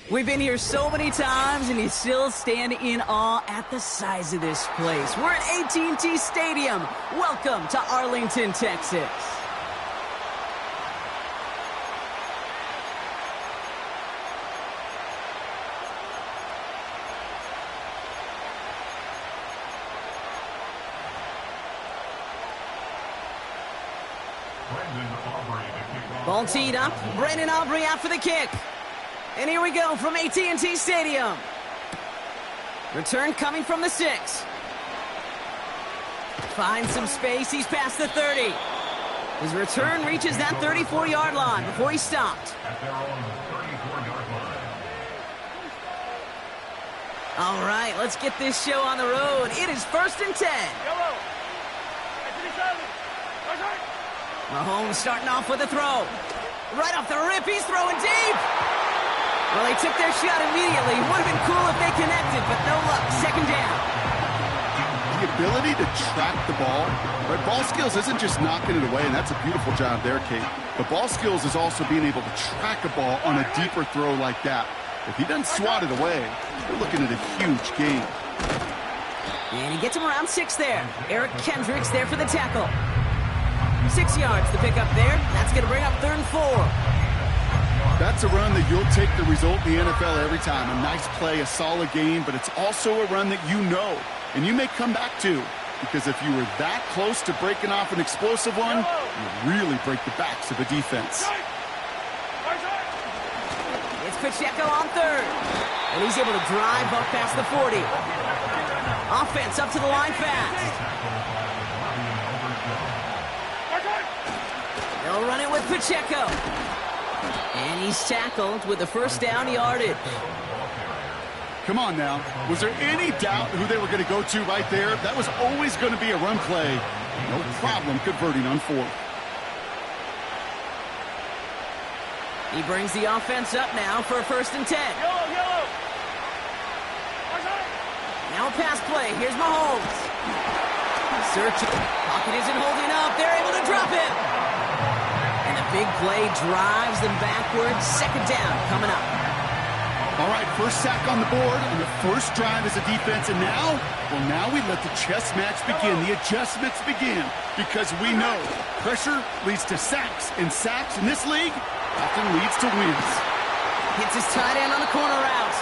We've been here so many times, and you still stand in awe at the size of this place. We're at AT&T Stadium. Welcome to Arlington, Texas. Ball teed up. Brandon Aubrey out for the kick. And here we go from AT&T Stadium. Return coming from the 6. Finds some space. He's past the 30. His return reaches that 34-yard line before he stopped. All right, let's get this show on the road. It is 1st and 10. Mahomes starting off with a throw. Right off the rip, he's throwing deep. Well, they took their shot immediately. Would have been cool if they connected, but no luck. 2nd down. The ability to track the ball, right? Ball skills isn't just knocking it away, and that's a beautiful job there, Kate. The ball skills is also being able to track a ball on a deeper throw like that. If he doesn't swat it away, you're looking at a huge gain. And he gets him around 6 there. Eric Kendricks there for the tackle. 6 yards to pick up there. That's going to bring up 3rd and 4. That's a run that you'll take the result in the NFL every time. A nice play, a solid game, but it's also a run that you know, and you may come back to, because if you were that close to breaking off an explosive one, you really break the backs of a defense. It's Pacheco on 3rd, and he's able to drive up past the 40. Offense up to the line fast. They'll run it with Pacheco. And he's tackled with the 1st down yardage. Come on now. Was there any doubt who they were going to go to right there? That was always going to be a run play. No problem converting on 4th. He brings the offense up now for a 1st and 10. Now a pass play. Here's Mahomes. Searching. Pocket isn't holding up. They're able to drop him. Big play drives them backwards. 2nd down coming up. All right, first sack on the board on the first drive as a defense. And now, well, now we let the chess match begin. The adjustments begin because we know pressure leads to sacks. And sacks in this league often leads to wins. Hits his tight end on the corner route.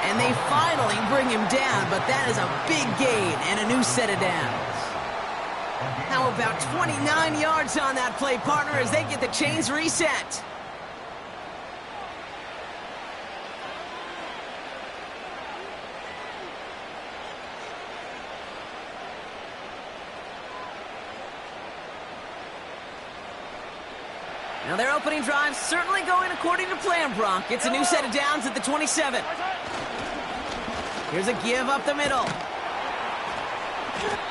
And they finally bring him down, but that is a big gain and a new set of downs. How about 29 yards on that play, partner, as they get the chains reset. Now their opening drive certainly going according to plan, Brock. It's a new set of downs at the 27. Here's a give up the middle.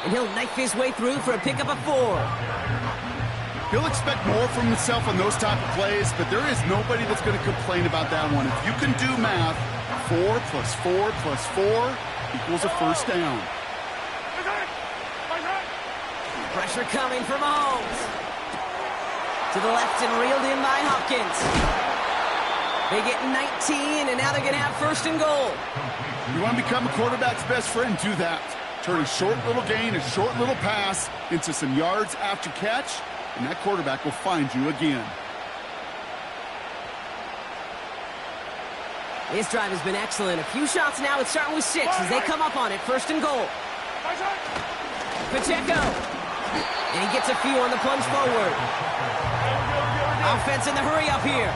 And he'll knife his way through for a pickup of 4. He'll expect more from himself on those type of plays, but there is nobody that's going to complain about that one. If you can do math, 4 plus 4 plus 4 equals a 1st down. Pressure coming from Mahomes. To the left and reeled in by Hopkins. They get 19, and now they're going to have 1st and goal. You want to become a quarterback's best friend, do that. Turn a short little gain, a short little pass into some yards after catch, and that quarterback will find you again. This drive has been excellent. A few shots now. It's starting with 6 as they come up on it. 1st and goal. Pacheco. And he gets a few on the plunge forward. Offense in the hurry up here.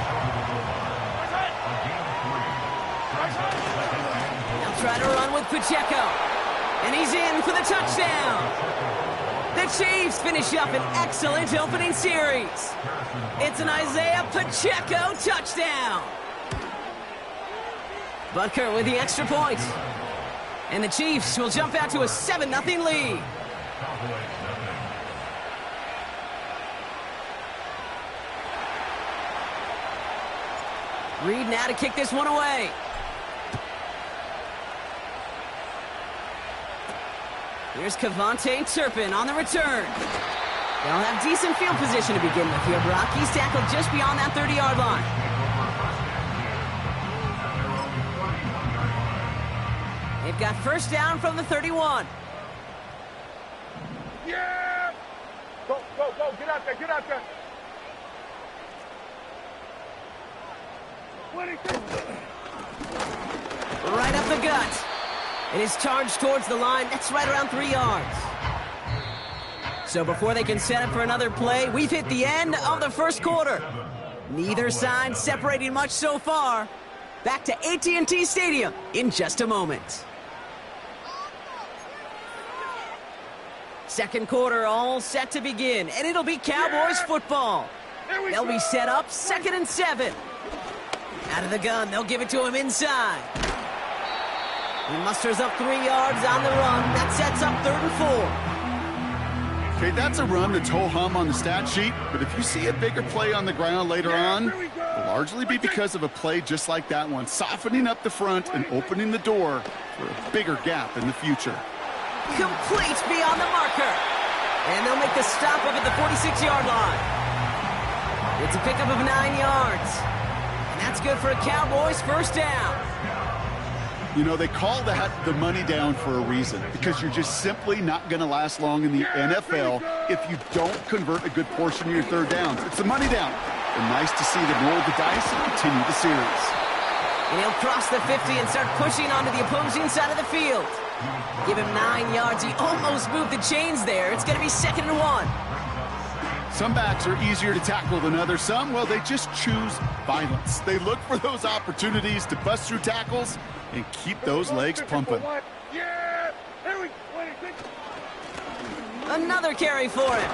They'll try to run with Pacheco. And he's in for the touchdown. The Chiefs finish up an excellent opening series. It's an Isaiah Pacheco touchdown. Butker with the extra point. And the Chiefs will jump out to a 7-0 lead. Reed now to kick this one away. Here's Kevontae Turpin on the return. They'll have decent field position to begin with here, Brock. He's tackled just beyond that 30-yard line. got first down from the 31. Yeah! Go, go, go. Get out there, get out there. 22. Right up the gut. It is charged towards the line. That's right around 3 yards. So before they can set up for another play, we've hit the end of the first quarter. Neither side separating much so far. Back to AT&T Stadium in just a moment. Second quarter all set to begin, and it'll be Cowboys football. They'll be set up 2nd and 7. Out of the gun, they'll give it to him inside. He musters up 3 yards on the run. That sets up 3rd and 4. Okay, that's a run that's ho-hum on the stat sheet, but if you see a bigger play on the ground later on, it'll largely be because of a play just like that one, softening up the front and opening the door for a bigger gap in the future. Complete beyond the marker. And they'll make the stop up at the 46-yard line. It's a pickup of 9 yards. And that's good for a Cowboys first down. You know, they call that the money down for a reason, because you're just simply not going to last long in the NFL if you don't convert a good portion of your third downs. It's the money down. And nice to see them roll the dice and continue the series. And he'll cross the 50 and start pushing onto the opposing side of the field. Give him 9 yards. He almost moved the chains there. It's going to be 2nd and 1. Some backs are easier to tackle than others. Some, well, they just choose violence. They look for those opportunities to bust through tackles and keep those legs pumping. Yeah! Here we go. Another carry for him.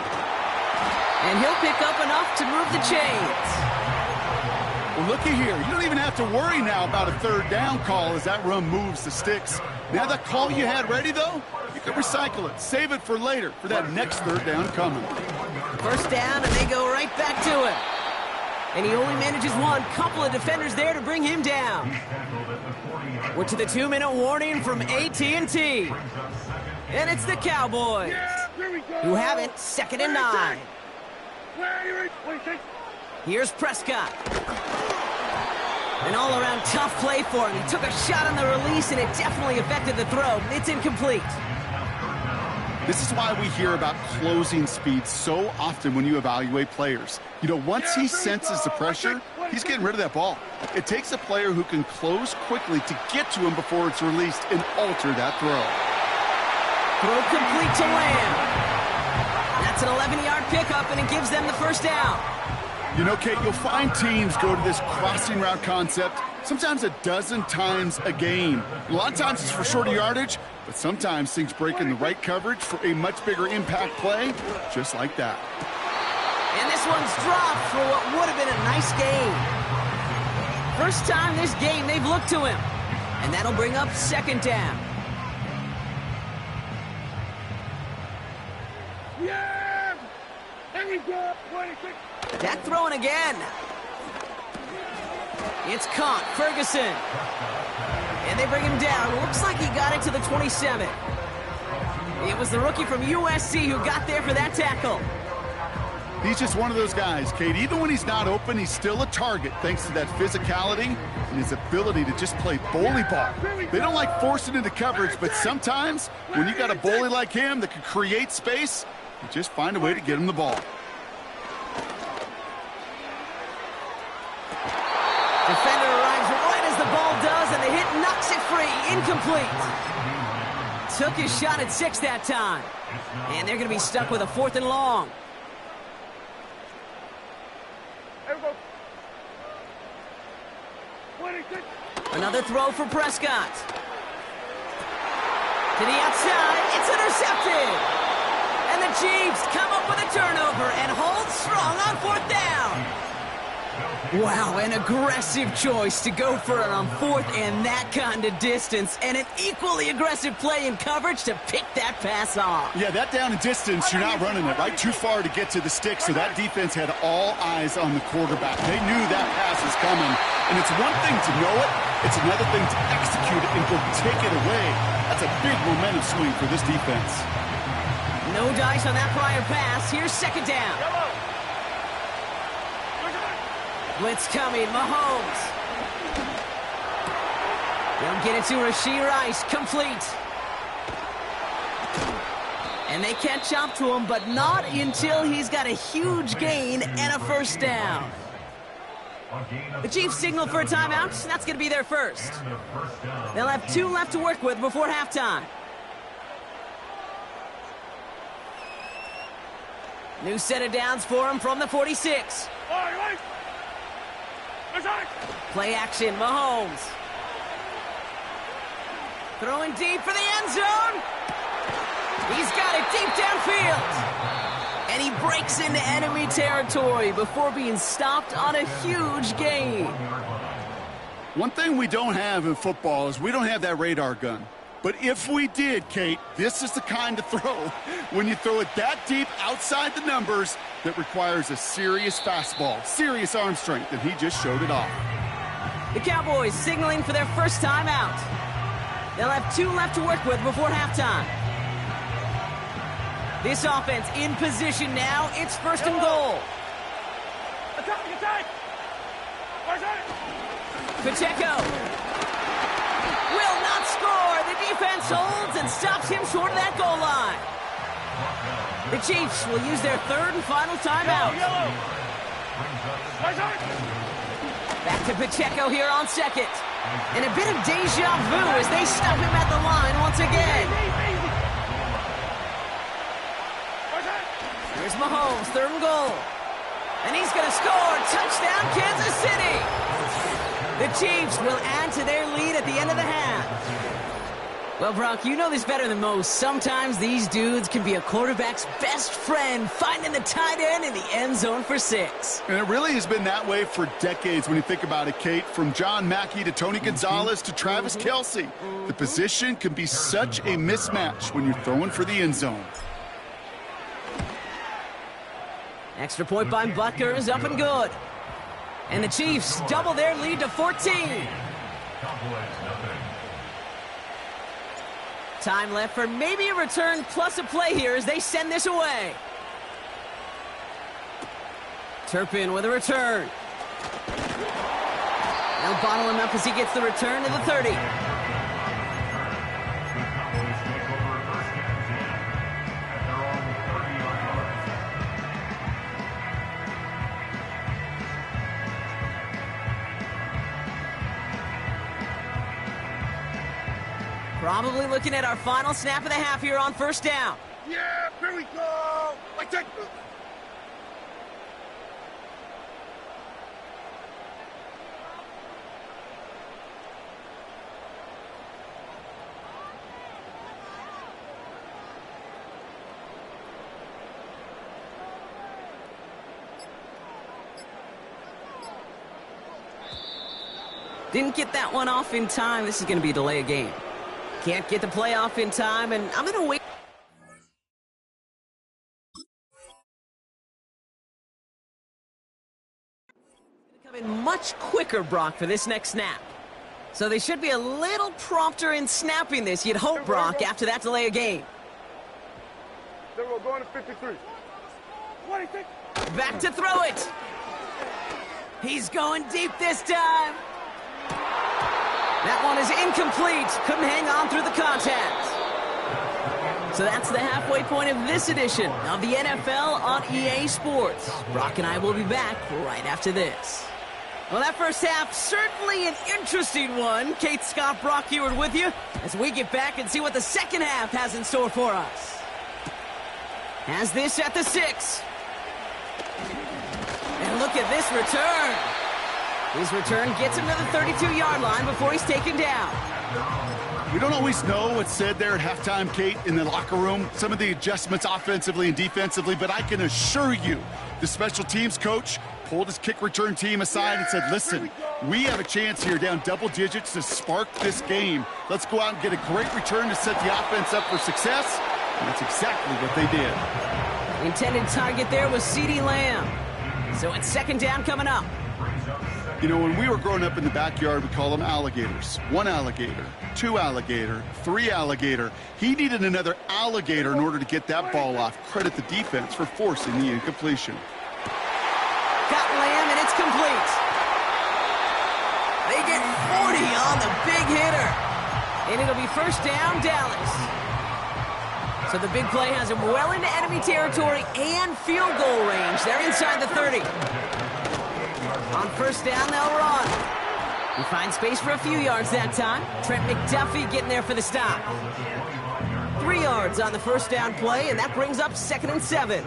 And he'll pick up enough to move the chains. Well, looky here. You don't even have to worry now about a third down call as that run moves the sticks. Now that call you had ready, though, you can recycle it. Save it for later for that next third down coming. First down, and they go right back to him. And he only manages one. Couple of defenders there to bring him down. We're to the 2-minute warning from AT&T. And it's the Cowboys, who have it 2nd and 9. Here's Prescott. An all-around tough play for him. He took a shot on the release, and it definitely affected the throw. It's incomplete. This is why we hear about closing speed so often when you evaluate players. You know, once he senses the pressure, he's getting rid of that ball. It takes a player who can close quickly to get to him before it's released and alter that throw. Throw complete to Lamb. That's an 11-yard pickup, and it gives them the first down. You know, Kate, you'll find teams go to this crossing route concept sometimes a dozen times a game. A lot of times it's for shorter yardage, but sometimes things break in the right coverage for a much bigger impact play, just like that. And this one's dropped for what would have been a nice gain. First time this game they've looked to him. And that'll bring up 2nd down. Yeah! There we go! 26. That throwing again. It's caught. Ferguson. And they bring him down. Looks like he got it to the 27. It was the rookie from USC who got there for that tackle. He's just one of those guys, Kate. Even when he's not open, he's still a target thanks to that physicality and his ability to just play bully ball. They don't like forcing into coverage, but sometimes when you got a bully like him that can create space, you just find a way to get him the ball. Defender arrives right as the ball does, and the hit knocks it free. Incomplete. Took his shot at 6 that time. And they're going to be stuck with a 4th and long. Another throw for Prescott. To the outside. It's intercepted. And the Chiefs come up with a turnover and hold strong on 4th down. Wow, an aggressive choice to go for it on 4th and that kind of distance, and an equally aggressive play in coverage to pick that pass off. Yeah, that down and distance, you're not running it right too far to get to the stick, so that defense had all eyes on the quarterback. They knew that pass was coming, and it's one thing to know it, it's another thing to execute it and go take it away. That's a big momentum swing for this defense. No dice on that prior pass. Here's 2nd down. Blitz coming, Mahomes. They'll get it to Rashee Rice. Complete. And they catch up to him, but not until he's got a huge gain and a first down. The Chiefs signal for a timeout. That's going to be their first. They'll have 2 left to work with before halftime. New set of downs for him from the 46. Play action, Mahomes. Throwing deep for the end zone. He's got it deep downfield. And he breaks into enemy territory before being stopped on a huge gain. One thing we don't have in football is we don't have that radar gun. But if we did, Kate, this is the kind of throw when you throw it that deep outside the numbers that requires a serious fastball, serious arm strength, and he just showed it off. The Cowboys signaling for their first time out. They'll have 2 left to work with before halftime. This offense in position now. It's first and goal. Pacheco will not score. The defense holds and stops him short of that goal line. The Chiefs will use their 3rd and final timeout. Back to Pacheco here on second. And a bit of deja vu as they stop him at the line once again. Here's Mahomes, 3rd and goal. And he's going to score. Touchdown, Kansas City. The Chiefs will add to their lead at the end of the half. Well, Brock, you know this better than most. Sometimes these dudes can be a quarterback's best friend, finding the tight end in the end zone for 6. And it really has been that way for decades when you think about it, Kate. From John Mackey to Tony Gonzalez to Travis Kelce. The position can be such a mismatch when you're throwing for the end zone. Extra point by Butker is up and good. And the Chiefs double their lead to 14. Time left for maybe a return plus a play here as they send this away. Turpin with a return. They'll bottle him up as he gets the return to the 30. Probably looking at our final snap of the half here on first down. Yeah, here we go. Like that. Didn't get that one off in time. This is going to be a delay of game. Can't get the play off in time, and I'm going to wait. Come in much quicker, Brock, for this next snap. So they should be a little prompter in snapping this, you'd hope, Brock, after that delay of game. Then we're going to 53. What do you think? Back to throw it. He's going deep this time. That one is incomplete. Couldn't hang on through the contact. So that's the halfway point of this edition of the NFL on EA Sports. Brock and I will be back right after this. Well, that first half, certainly an interesting one. Kate, Scott, Brock Eward with you as we get back and see what the second half has in store for us. Has this at the 6. And look at this return. His return gets him to the 32-yard line before he's taken down. We don't always know what's said there at halftime, Kate, in the locker room. Some of the adjustments offensively and defensively, but I can assure you the special teams coach pulled his kick return team aside and said, listen, we have a chance here down double digits to spark this game. Let's go out and get a great return to set the offense up for success. And that's exactly what they did. The intended target there was CeeDee Lamb. So it's second down coming up. You know, when we were growing up in the backyard, we call them alligators. 1 alligator, 2 alligator, 3 alligator. He needed another alligator in order to get that ball off. Credit the defense for forcing the incompletion. Got Lamb, and it's complete. They get on the big hitter. And it'll be first down, Dallas. So the big play has him well into enemy territory and field goal range. They're inside the 30. On first down, they'll run. We find space for a few yards that time. Trent McDuffie getting there for the stop. 3 yards on the first down play, and that brings up 2nd and 7.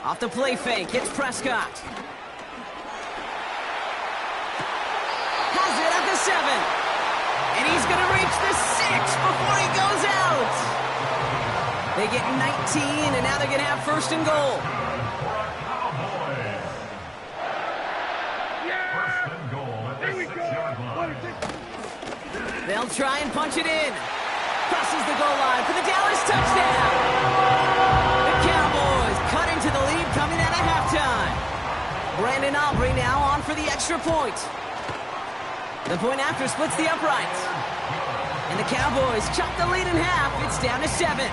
Off the play fake, it's Prescott. Has it at the 7. And he's going to reach the 6 before he goes out. They get 19, and now they're going to have 1st and goal. They'll try and punch it in. Crosses the goal line for the Dallas touchdown. The Cowboys cut into the lead coming out of halftime. Brandon Aubrey now on for the extra point. The point after splits the uprights. And the Cowboys chop the lead in half. It's down to 7.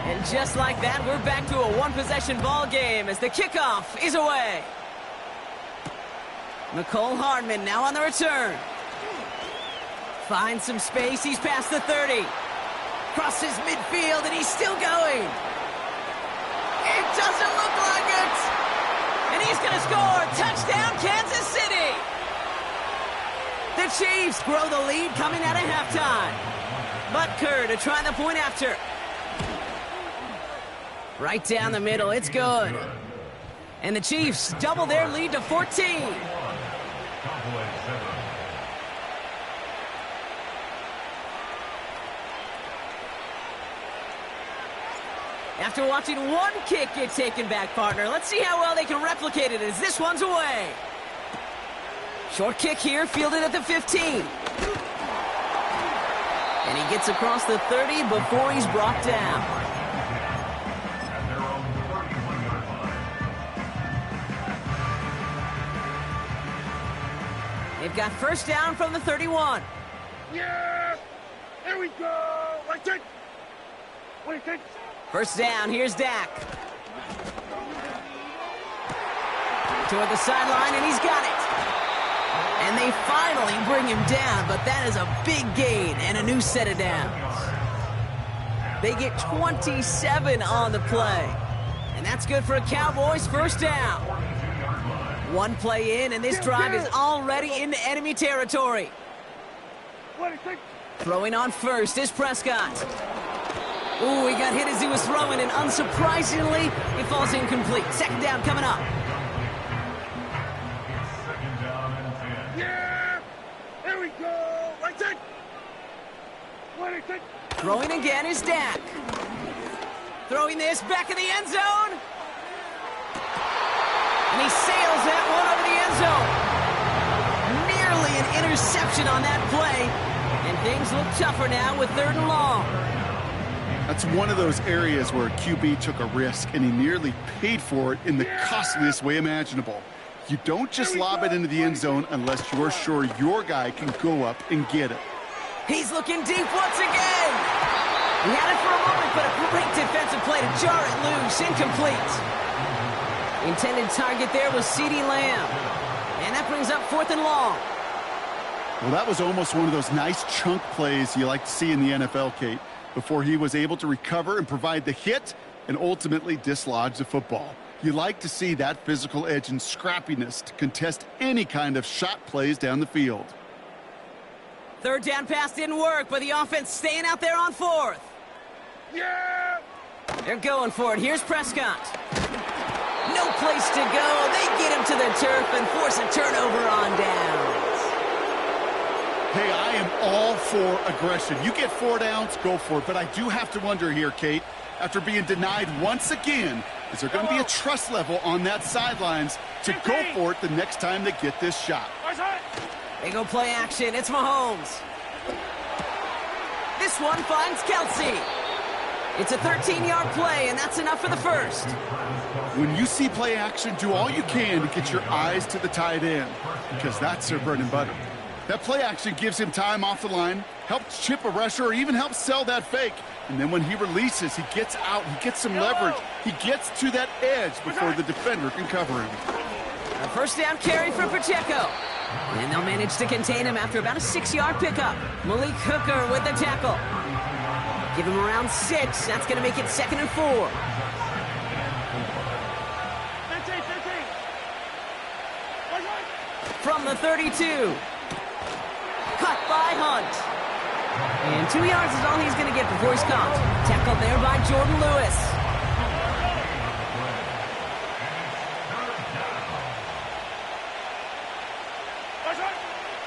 And just like that, we're back to a one-possession ball game as the kickoff is away. Nicole Hardman now on the return. Finds some space. He's past the 30. Crosses midfield, and he's still going. It doesn't look like it. And he's going to score. Touchdown, Kansas City. The Chiefs grow the lead coming out of halftime. Butker to try the point after. Right down the middle. It's good. And the Chiefs double their lead to 14. After watching one kick get taken back, partner, let's see how well they can replicate it as this one's away. Short kick here, fielded at the 15. And he gets across the 30 before he's brought down. They've got first down from the 31. Yeah! Here we go! Right there! Wait, take. First down, here's Dak. Toward the sideline, and he's got it. And they finally bring him down, but that is a big gain and a new set of downs. They get 27 on the play. And that's good for a Cowboys first down. One play in, and this drive is already into enemy territory. Throwing on first is Prescott. Ooh, he got hit as he was throwing, and unsurprisingly, he falls incomplete. Second down coming up. Yeah! Here we go! Right there! Throwing again is Dak. Throwing this back in the end zone. And he sails that one over the end zone. Nearly an interception on that play. And things look tougher now with 3rd and long. That's one of those areas where a QB took a risk, and he nearly paid for it in the costliest way imaginable. You don't just lob it into the end zone unless you're sure your guy can go up and get it. He's looking deep once again. He had it for a moment, but a great defensive play to jar it loose. Incomplete. Intended target there was CeeDee Lamb. And that brings up 4th and long. Well, that was almost one of those nice chunk plays you like to see in the NFL, Kate, before he was able to recover and provide the hit and ultimately dislodge the football. You like to see that physical edge and scrappiness to contest any kind of shot plays down the field. 3rd down pass didn't work, but the offense staying out there on 4th. Yeah! They're going for it. Here's Prescott. No place to go. They get him to the turf and force a turnover on downs. Hey, I am all for aggression. You get 4 downs, go for it. But I do have to wonder here, Kate, after being denied once again, is there going to be a trust level on that sidelines to go for it the next time they get this shot? They go play action. It's Mahomes. This one finds Kelsey. It's a 13-yard play, and that's enough for the first. When you see play action, do all you can to get your eyes to the tight end, because that's their bread and butter. That play action gives him time off the line, helps chip a rusher, or even helps sell that fake. And then when he releases, he gets out, he gets some leverage. He gets to that edge before the defender can cover him. A first down carry for Pacheco. And they'll manage to contain him after about a 6-yard pickup. Malik Hooker with the tackle. Give him around 6. That's going to make it 2nd and 4. 15. From the 32. Cut by Hunt. And 2 yards is all he's going to get before he's caught. Tackled there by Jordan Lewis.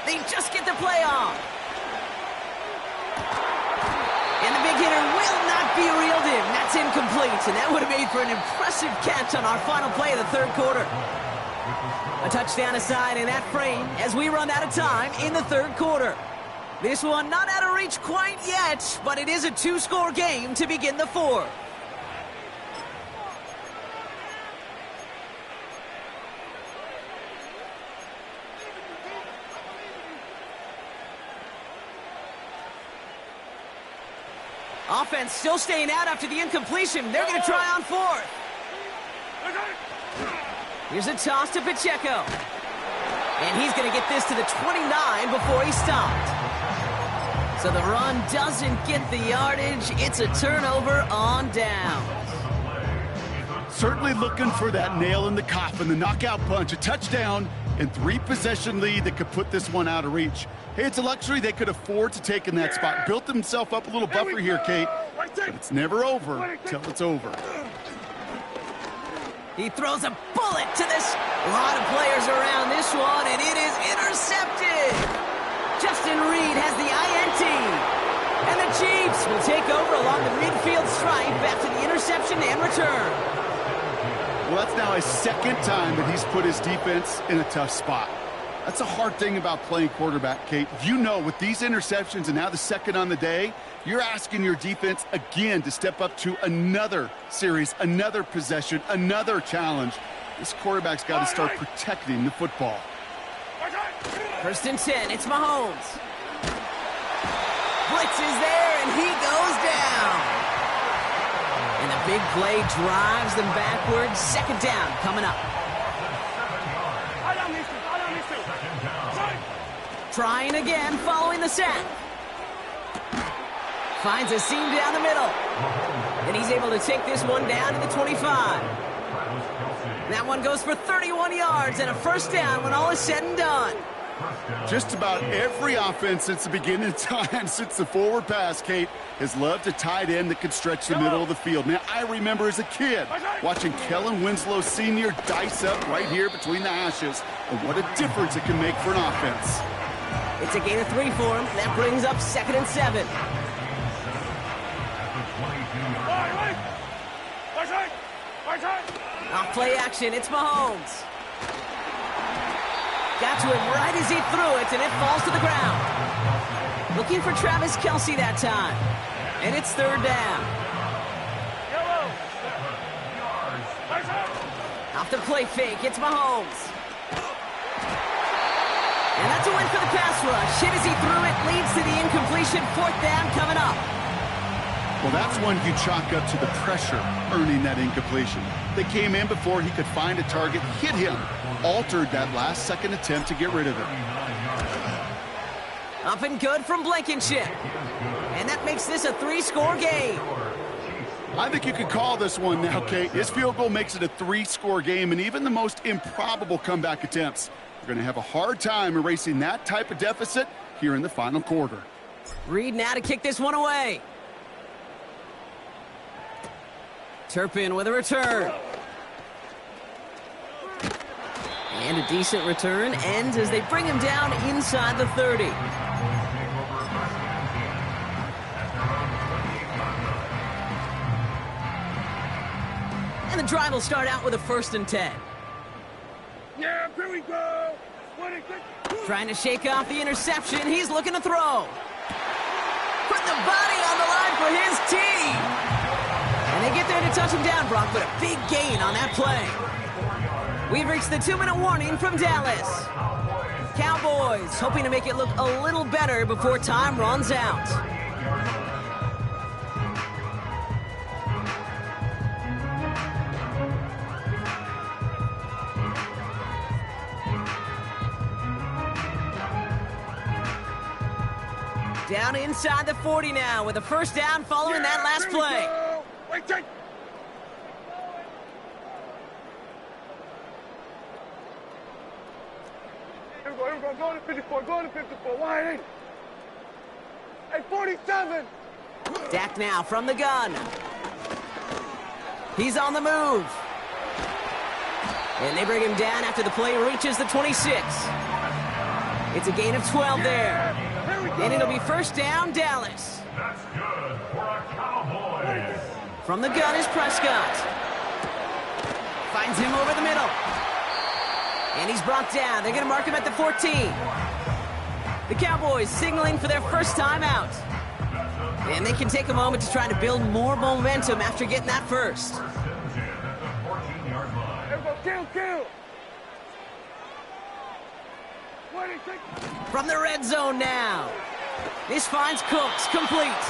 They just get the play off. And the big hitter will not be reeled in. That's incomplete, and that would have made for an impressive catch on our final play of the third quarter. A touchdown aside in that frame as we run out of time in the third quarter. This one not out of reach quite yet, but it is a 2-score game to begin the fourth. Offense still staying out after the incompletion. They're going to try on 4th. Here's a toss to Pacheco. And he's going to get this to the 29 before he stopped. So the run doesn't get the yardage. It's a turnover on downs. Certainly looking for that nail in the coffin, the knockout punch, a touchdown, and 3-possession lead that could put this one out of reach. Hey, it's a luxury they could afford to take in that spot. Built himself up a little buffer here, Kate. But it's never over till it's over. He throws a bullet to this. A lot of players around this one, and it is intercepted. Justin Reed has the INT. And the Chiefs will take over along the midfield stripe after the interception and return. Well, that's now his 2nd time that he's put his defense in a tough spot. That's a hard thing about playing quarterback, Kate. You know, with these interceptions and now the 2nd on the day, you're asking your defense again to step up to another series, another possession, another challenge. This quarterback's got to start protecting the football. 1st and 10, it's Mahomes. Blitz is there, and he goes down. And the big play drives them backwards. 2nd down coming up. Trying again following the sack. Finds a seam down the middle. And he's able to take this one down to the 25. That one goes for 31 yards and a first down when all is said and done. Just about every offense since the beginning of time, since the forward pass, Kate, has loved a tight end that could stretch the middle of the field. Man, I remember as a kid watching Kellen Winslow Sr. dice up right here between the hashes. And what a difference it can make for an offense. It's a gain of 3 for him. That brings up 2nd and 7. Off play action, it's Mahomes. Got to him right as he threw it, and it falls to the ground. Looking for Travis Kelce that time. And it's 3rd down. Off the play fake, it's Mahomes. And that's a win for the pass rush. Hit as he threw it, leads to the incompletion. 4th down coming up. Well, that's one you chalk up to the pressure earning that incompletion. They came in before he could find a target, hit him, altered that last-second attempt to get rid of it. Up and good from Blankenship. And that makes this a 3-score game. I think you could call this one now, Kate. His field goal makes it a 3-score game, and even the most improbable comeback attempts are going to have a hard time erasing that type of deficit here in the final quarter. Reed now to kick this one away. Turpin with a return. And a decent return ends as they bring him down inside the 30. And the drive will start out with a 1st and 10. Yeah, here we go. Trying to shake off the interception. He's looking to throw. Put the body on the line for his team. And they get there to touch him down, Brock, but a big gain on that play. We've reached the 2-minute warning from Dallas. Cowboys hoping to make it look a little better before time runs out. Down inside the 40 now with a first down following that last play. Wait, take. Here we go, go to 54, go to 54, wide in. Hey, 47! Dak now from the gun. He's on the move. And they bring him down after the play reaches the 26. It's a gain of 12 there. And it'll be first down, Dallas. That's good for a Cowboy. From the gun is Prescott. Finds him over the middle. And he's brought down. They're going to mark him at the 14. The Cowboys signaling for their first time out. And they can take a moment to try to build more momentum after getting that first. Kill! From the red zone now. This finds Cooks complete.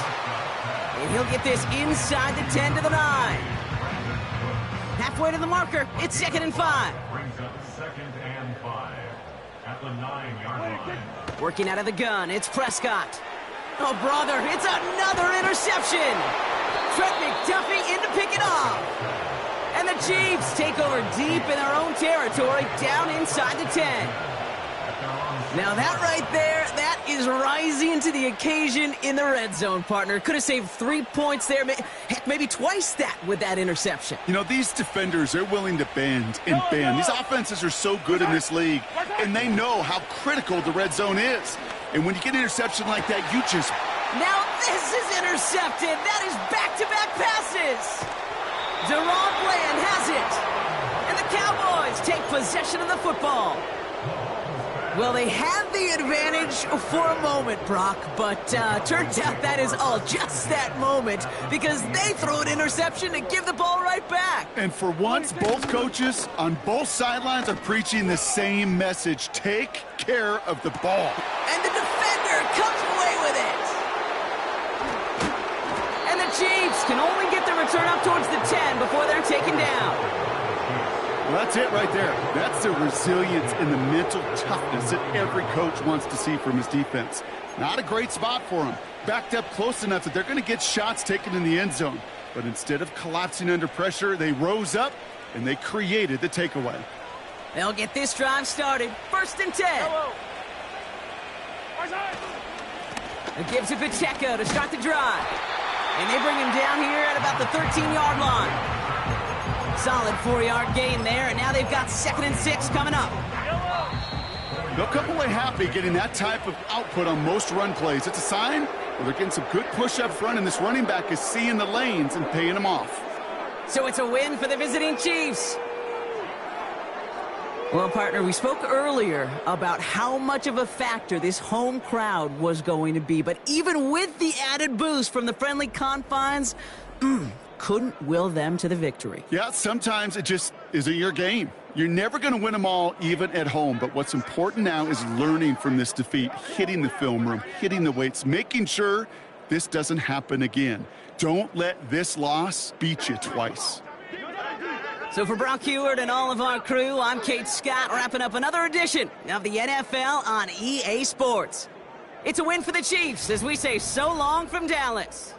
And he'll get this inside the 10 to the 9. Halfway to the marker, it's 2nd and 5. Brings up 2nd and 5 at the 9-yard line. Working out of the gun, it's Prescott. Oh, brother, it's another interception. Trent McDuffie in to pick it off. And the Chiefs take over deep in their own territory, down inside the 10. Now that right there, that is rising to the occasion in the red zone, partner. Could have saved 3 points there, heck, maybe twice that with that interception. You know, these defenders, they're willing to bend and bend. These offenses are so good in this league, and they know how critical the red zone is. And when you get an interception like that, you just... Now this is intercepted. That is back-to-back passes. Deron Bland has it. And the Cowboys take possession of the football. Well, they had the advantage for a moment, Brock, but turns out that is all just that moment because they throw an interception to give the ball right back. And for once, both coaches on both sidelines are preaching the same message. Take care of the ball. And the defender comes away with it. And the Chiefs can only get the return up towards the 10 before they're taken down. Well, that's it right there. That's the resilience and the mental toughness that every coach wants to see from his defense. Not a great spot for him. Backed up close enough that they're going to get shots taken in the end zone. But instead of collapsing under pressure, they rose up and they created the takeaway. They'll get this drive started. 1st and 10. It gives to Pacheco to start the drive. And they bring him down here at about the 13-yard line. Solid 4-yard gain there, and now they've got 2nd and 6 coming up. They'll come away happy getting that type of output on most run plays. It's a sign where they're getting some good push up front, and this running back is seeing the lanes and paying them off. So it's a win for the visiting Chiefs. Well, partner, we spoke earlier about how much of a factor this home crowd was going to be, but even with the added boost from the friendly confines, couldn't will them to the victory. Yeah, sometimes it just isn't your game. You're never going to win them all, even at home. But what's important now is learning from this defeat, hitting the film room, hitting the weights, making sure this doesn't happen again. Don't let this loss beat you twice. So for Brock Heward and all of our crew, I'm Kate Scott, wrapping up another edition of the NFL on EA Sports. It's a win for the Chiefs as we say so long from Dallas.